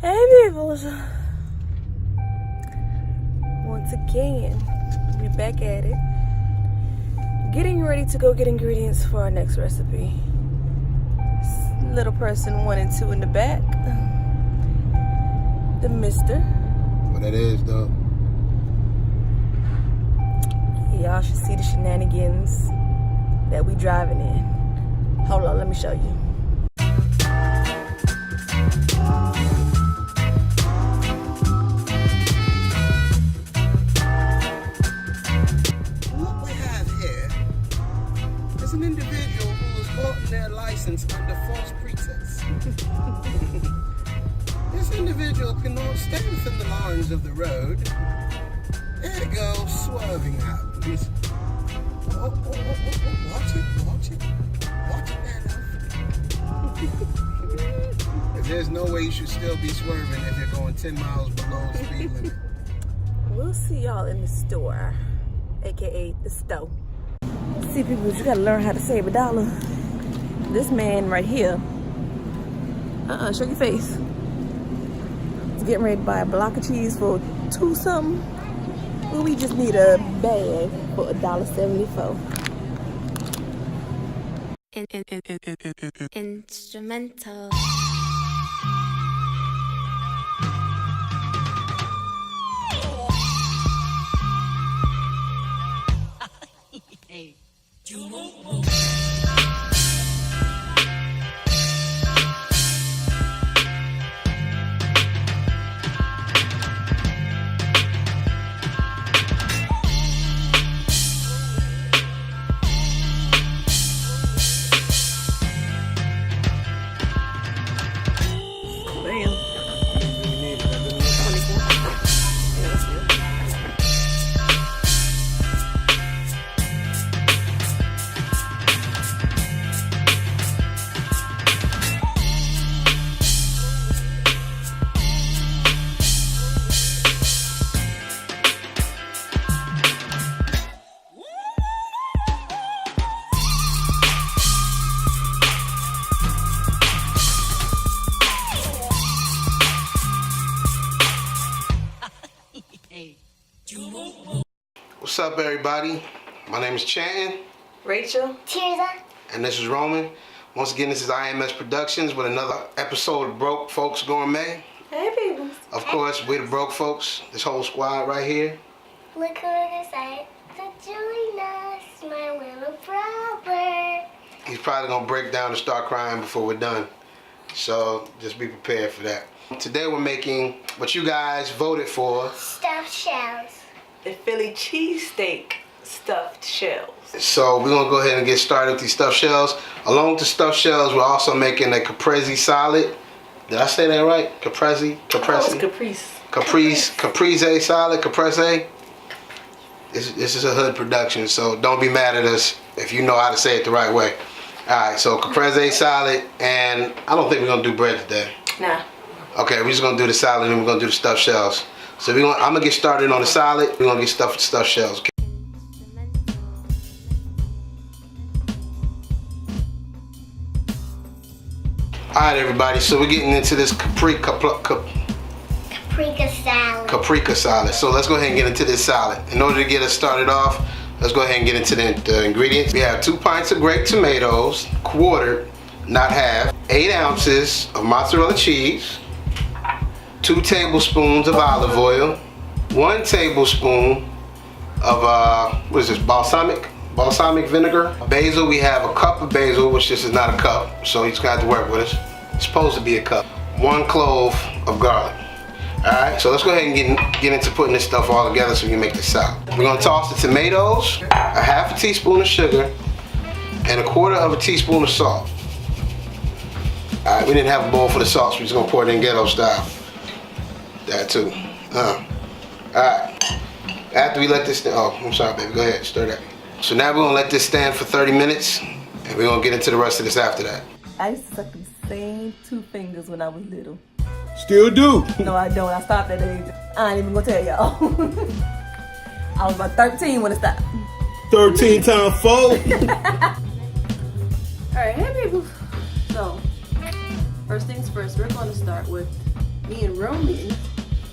Hey peoples, once again we back at it, getting ready to go get ingredients for our next recipe. Little person 1 and 2 in the back, the mister. What that is though, Y'all should see the shenanigans that we driving in. Hold on, let me show you. an individual who was gotten their license under false pretense. This individual cannot stay within the lines of the road. Ergo, swerving happens. Watch it now. There's no way you should still be swerving if you're going 10 miles below the speed limit. We'll see y'all in the store, aka the stove. See people, you gotta learn how to save $1. This man right here, show your face. He's getting ready to buy a block of cheese for $2 something. Well, we just need a bag for $1.74. Instrumental. Hey. What's up, everybody? My name is Chanton. Rachel. Tirza. And this is Roman. Once again, this is IMS Productions with another episode of Broke Folks Gourmet. Hey people. Of course, we're the Broke Folks, this whole squad right here. Look who decided to join us, my little brother. He's probably gonna break down and start crying before we're done. So just be prepared for that. Today we're making what you guys voted for. Stuffed shells. The Philly Cheesesteak Stuffed Shells. So we're gonna go ahead and get started with these stuffed shells. Along with the stuffed shells, we're also making a caprese salad. Did I say that right? Caprese? Caprese. Caprese salad, caprese. This is a hood production, so don't be mad at us if you know how to say it the right way. Alright, so caprese salad, and I don't think we're gonna do bread today. Nah. Okay, we're just gonna do the salad and then we're gonna do the stuffed shells. So I'm gonna get started on the salad. We're gonna get stuffed shells. Okay? Alright, everybody, so we're getting into this caprica salad. So let's go ahead and get into this salad. In order to get us started off, let's go ahead and get into the ingredients. We have 2 pints of grape tomatoes, quartered, not half, 8 ounces of mozzarella cheese, 2 tablespoons of olive oil, 1 tablespoon of what is this, balsamic vinegar. Basil, we have a cup of basil, which this is not a cup, so you just got to work with us. It's supposed to be a cup. 1 clove of garlic. Alright, so let's go ahead and get into putting this stuff all together so we can make the salad. We're gonna toss the tomatoes, a half a teaspoon of sugar, and 1/4 teaspoon of salt. Alright, we didn't have a bowl for the salt, so we're just gonna pour it in ghetto style. That too. Alright. After we let this stand, oh, I'm sorry, baby. Go ahead, stir that. So now we're gonna let this stand for 30 minutes, and we're gonna get into the rest of this after that. I used to suck these same 2 fingers when I was little. Still do. No, I don't. I stopped at age. I ain't even gonna tell y'all. I was about 13 when it stopped. 13 times 4. Alright, hey people. So, first things first, we're going to start with Me and Roman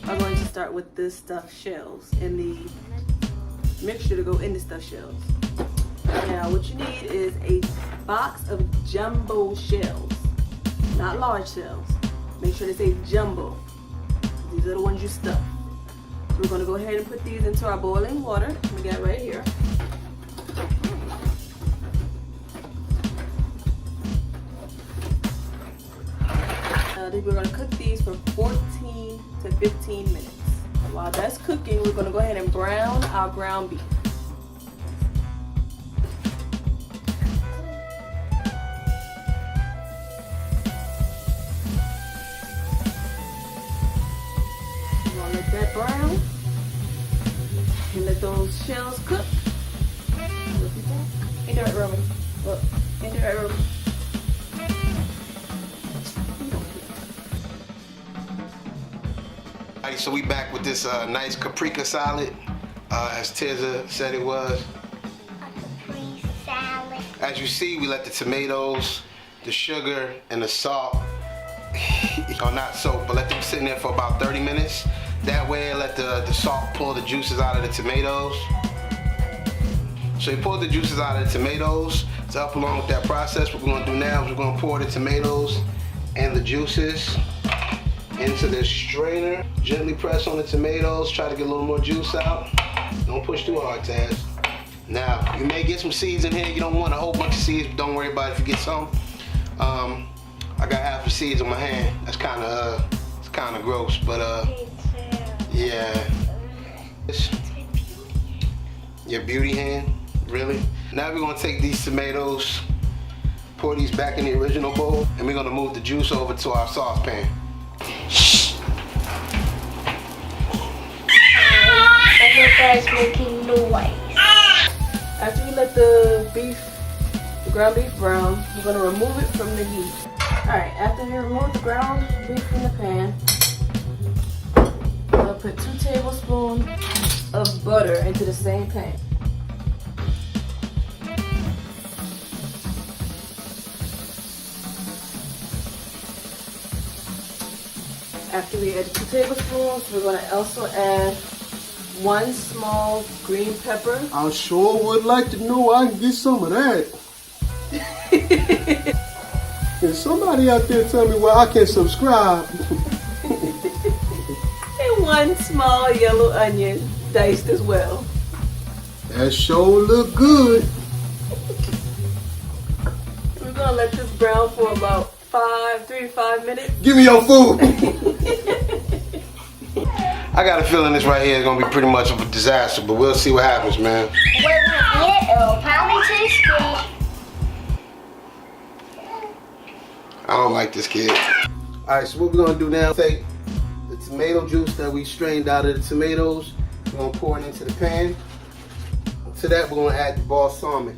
are going to start with the stuffed shells and the mixture to go in the stuffed shells. Now what you need is a box of jumbo shells, not large shells. Make sure they say jumbo. These are the ones you stuff. So we're going to go ahead and put these into our boiling water. We got right here. We're going to cook these for 14 to 15 minutes. And while that's cooking, we're going to go ahead and brown our ground beef. We're going to let that brown and let those shells cook. Ain't that right, Roman? Look, ain't that right, Roman? So we back with this nice paprika salad, as Tizza said it was. A Capri salad. As you see, we let the tomatoes, the sugar, and the salt, or not soak, but let them sit in there for about 30 minutes. That way, let the salt pull the juices out of the tomatoes. So you pull the juices out of the tomatoes. So up along with that process, what we're going to do now is we're going to pour the tomatoes and the juices into this strainer. Gently press on the tomatoes, try to get a little more juice out. Don't push too hard, Taz. Now, you may get some seeds in here. You don't want a whole bunch of seeds, but don't worry about it if you get some. I got half the seeds in my hand. That's kind of gross, but yeah. Your beauty hand, really? Now we're gonna take these tomatoes, pour these back in the original bowl, and we're gonna move the juice over to our saucepan. And the guy's making noise. After you let the ground beef brown, you're going to remove it from the heat. Alright, after you remove the ground beef from the pan, I'll put 2 tablespoons of butter into the same pan. After we add 2 tablespoons, we're going to also add 1 small green pepper. I sure would like to know I can get some of that. Can somebody out there tell me where I can subscribe? And 1 small yellow onion diced as well. That sure look good. We're going to let this brown for about 3 to 5 minutes. Give me your food. I got a feeling this right here is gonna be pretty much of a disaster, but we'll see what happens, man. When we eat it, it'll probably taste good. I don't like this kid. Alright, so what we're gonna do now, take the tomato juice that we strained out of the tomatoes, we're gonna pour it into the pan. To that, we're gonna add the balsamic.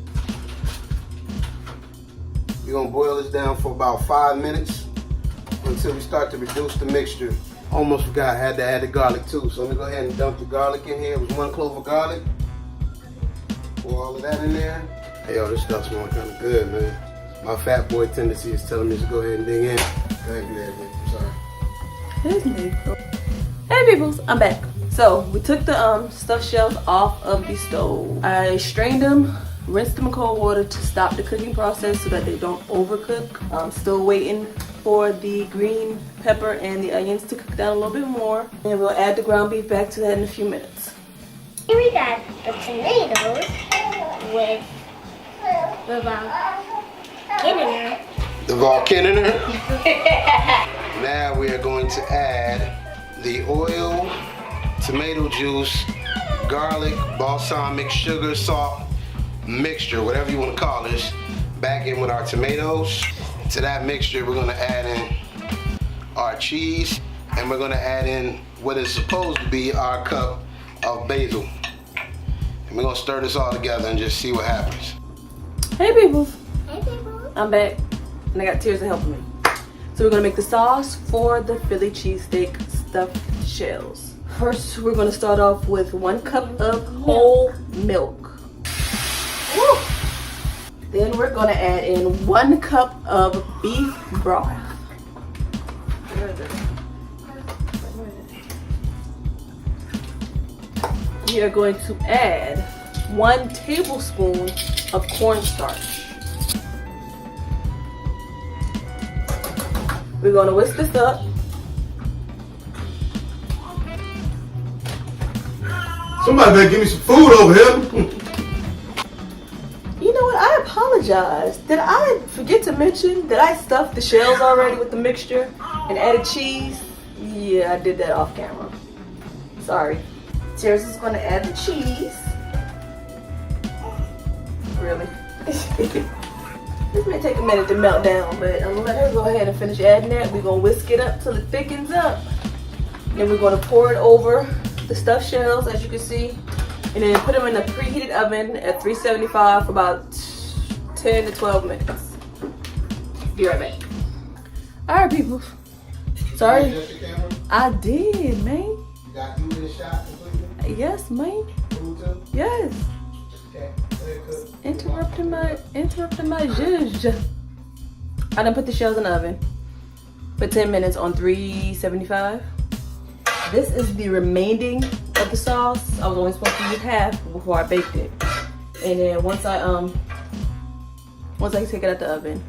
We're gonna boil this down for about 5 minutes until we start to reduce the mixture. Almost forgot I had to add the garlic too, so let me go ahead and dump the garlic in here. It was 1 clove of garlic. Pour all of that in there. Hey, yo, this stuff's going kind of good, man. My fat boy tendency is telling me to go ahead and dig in. Go ahead and do that, man. I'm sorry. Here's me. Hey peoples, I'm back. So we took the stuffed shells off of the stove. I strained them, rinsed them in cold water to stop the cooking process so that they don't overcook. I'm still waiting for the green pepper and the onions to cook down a little bit more, and we'll add the ground beef back to that in a few minutes. Here we got the tomatoes with the The volcano. Now we are going to add the oil, tomato juice, garlic, balsamic, sugar, salt, mixture, whatever you want to call this, back in with our tomatoes. To that mixture, we're gonna add in our cheese, and we're gonna add in what is supposed to be our cup of basil. And we're gonna stir this all together and just see what happens. Hey peoples, Hey people. I'm back, and I got Tears helping me. So we're gonna make the sauce for the Philly Cheesesteak Stuffed Shells. First, we're gonna start off with 1 cup of whole milk. Woo! Then we're gonna add in 1 cup of beef broth. we are going to add 1 tablespoon of cornstarch. We're going to whisk this up. Somebody better give me some food over here. You know what? I apologize. Did I forget to mention that I stuffed the shells already with the mixture and added cheese? Yeah, I did that off camera. Sorry. Cheers is going to add the cheese. Really? This may take a minute to melt down, but I'm going to let her go ahead and finish adding that. We're going to whisk it up till it thickens up. Then we're going to pour it over the stuffed shells, as you can see. And then put them in a preheated oven at 375 for about 10 to 12 minutes. Be right back. Alright, people. Sorry. I did, man. You got food in the shot completely? Yes, man. Food too? Yes. Okay. Interrupting my zhuzh. I done put the shells in the oven for 10 minutes on 375. This is the remaining of the sauce. I was only supposed to use half before I baked it. And then once I take it out the oven,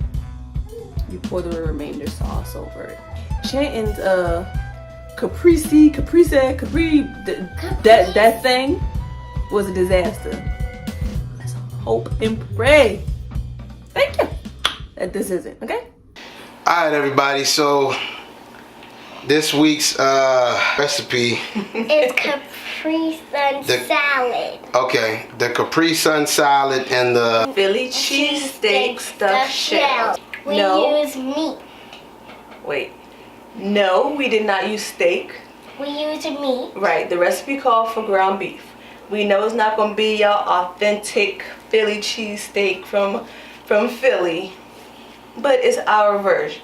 you pour the remainder sauce over it. Chanton's Capri, that thing was a disaster. Let's hope and pray. Thank you. That this isn't, okay? Alright, everybody, so this week's recipe It's Capri Sun salad. Okay, the Capri Sun salad and the Philly Cheesesteak Stuffed Shells. We No. use meat. Wait. No, we did not use steak. We use meat. Right, the recipe called for ground beef. We know it's not going to be your authentic Philly cheesesteak from Philly, but it's our version.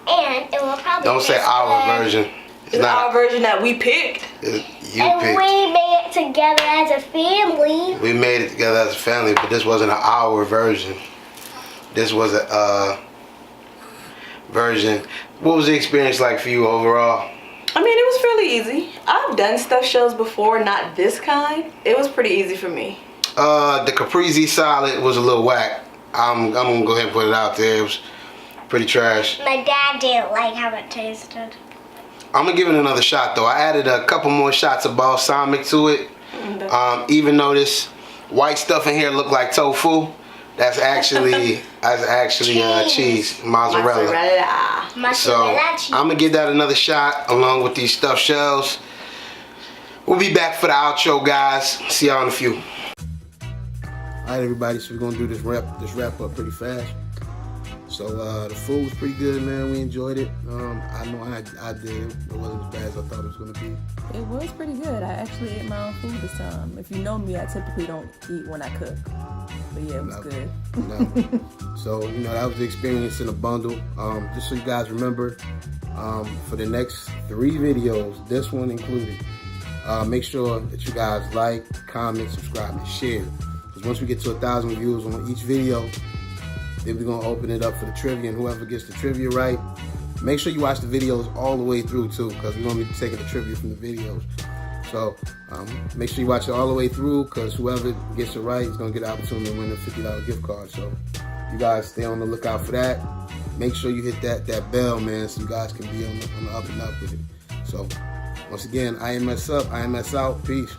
And it will probably don't say taste our good. version. It's our version that we picked. You And picked. we made it together as a family. We made it together as a family, but this wasn't an our version. This was a version. What was the experience like for you overall? I mean, it was fairly easy. I've done stuffed shells before, not this kind. It was pretty easy for me. The caprese salad was a little whack. I'm gonna go ahead and put it out there. It was pretty trash. My dad didn't like how it tasted. I'm gonna give it another shot though. I added a couple more shots of balsamic to it. Even though this white stuff in here looked like tofu, that's actually cheese, mozzarella. So Mozzarella cheese. I'm gonna give that another shot along with these stuffed shells. We'll be back for the outro, guys. See y'all in a few. All right, everybody. So we're gonna do this wrap up pretty fast. So the food was pretty good, man. We enjoyed it. I know I did. It wasn't as bad as I thought it was gonna be. It was pretty good. I actually ate my own food this time. If you know me, I typically don't eat when I cook. But yeah, it was good. No. So, that was the experience in a bundle. Just so you guys remember, for the next 3 videos, this one included, make sure that you guys like, comment, subscribe, and share. Because once we get to 1,000 views on each video, then we're going to open it up for the trivia, and whoever gets the trivia right, make sure you watch the videos all the way through too, because we're going to be taking the trivia from the videos. So make sure you watch it all the way through, because whoever gets it right is going to get an opportunity to win a $50 gift card. So you guys stay on the lookout for that. Make sure you hit that bell, man, so you guys can be on the up and up with it. So once again, IMS up, IMS out. Peace.